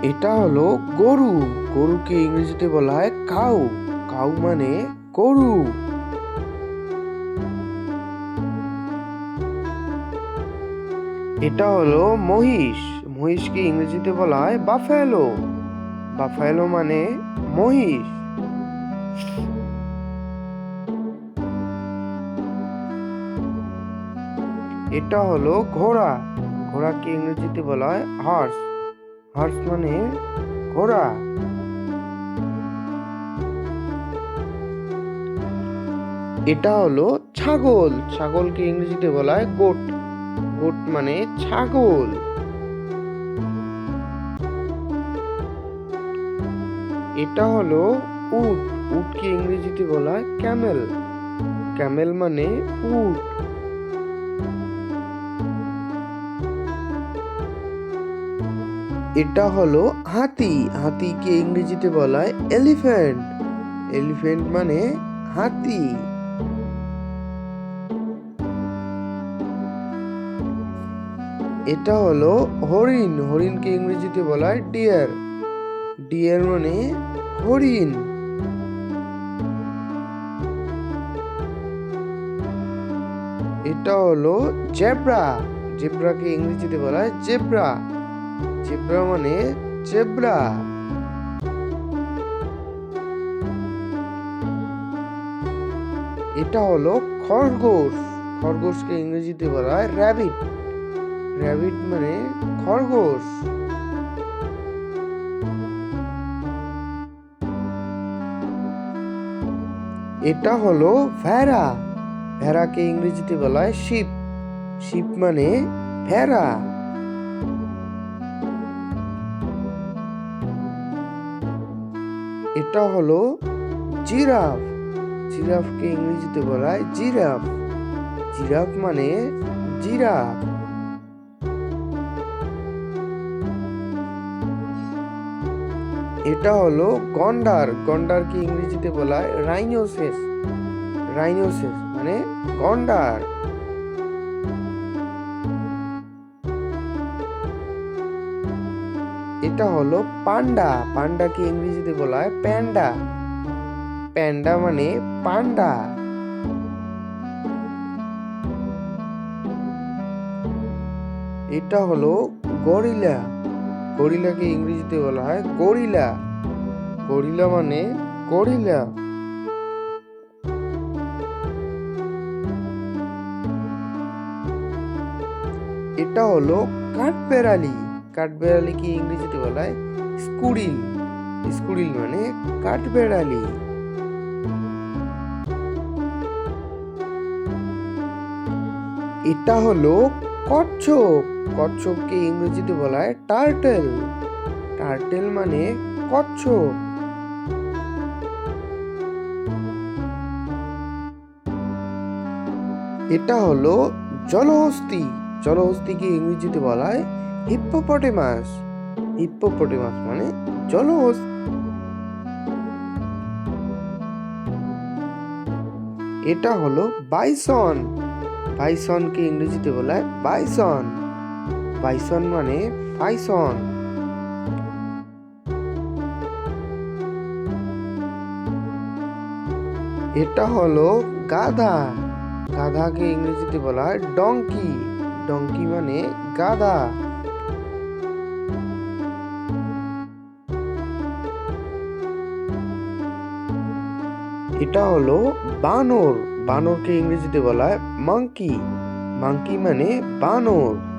এটা হলো গরু। গরুকে ইংরেজিতে বলা হয় কাউ। কাউ মানে গরু। এটা হলো মহিষ। মহিষকে ইংরেজিতে বলা হয় বাফেলো। বাফেলো মানে মহিষ। এটা হলো ঘোড়া। ঘোড়াকে ইংরেজিতে বলা হয় হর্স। হর্স মানে ঘোড়া। এটা হলো ছাগল। ছাগলকে ইংরেজিতে বলা হয় গোট। গোট মানে ছাগল। এটা হলো উট। উটকে ইংরেজিতে বলা হয় ক্যামেল। ক্যামেল মানে উট। এটা হলো হাতি। হাতিকে ইংরেজিতে বলা হয় এলিফ্যান্ট। এলিফ্যান্ট মানে হাতি। এটা হলো হরিণ। হরিণকে ইংরেজিতে বলা হয় ডিয়ার। ডিয়ার মানে হরিণ। এটা হলো জেব্রা। জেব্রাকে ইংরেজিতে বলা হয় জেব্রা। জেব্রা মানে জেব্রা। এটা হলো খরগোশ। খরগোশকে ইংরেজিতে বলা হয় র্যাবিট। র্যাবিট মানে খরগোশ। এটা হলো ভেড়া। ভেড়াকে ইংরেজিতে বলা হয় শিপ। শিপ মানে ভেড়া। এটা হলো জিরাফ। জিরাফকে ইংরেজিতে বলা হয় জিরাফ। জিরাফ মানে জিরাফ। এটা হলো গন্ডার। গন্ডারকে ইংরেজিতে বলা হয় রাইনোসেস। রাইনোসেস মানে গন্ডার। এটা হলো পান্ডা। পান্ডাকে ইংরেজিতে বলা হয় প্যান্ডা। প্যান্ডা মানে পান্ডা। এটা হলো গরিলা। গরিলাকে ইংরেজিতে বলা হয় গরিলা। গরিলা মানে গরিলা। এটা হলো কাঠবেড়ালি। কাঠবেড়ালিকে ইংরেজিতে বলা হয় স্কুরিল। স্কুরিল মানে কাঠবেড়ালি। এটা হলো কচ্ছপ। কচ্ছপকে ইংরেজিতে বলা হয় টার্টেল। টার্টেল মানে কচ্ছপ। এটা হলো জলহস্তী। জলহস্তীকে ইংরেজিতে বলা হয় হিপ্পোপটেমাস। হিপ্পোপটেমাস মানে জলহস্তী। এটা হলো বাইসন। বাইসনকে ইংরেজিতে বলা হয় বাইসন। বাইসন মানে বাইসন। এটা হলো গাধা। গাধাকে ইংরেজিতে বলা হয় ডঙ্কি। ডঙ্কি মানে গাধা। এটা হলো বানর। বানরকে ইংরেজিতে বলা হয় মাঙ্কি। মাঙ্কি মানে বানর।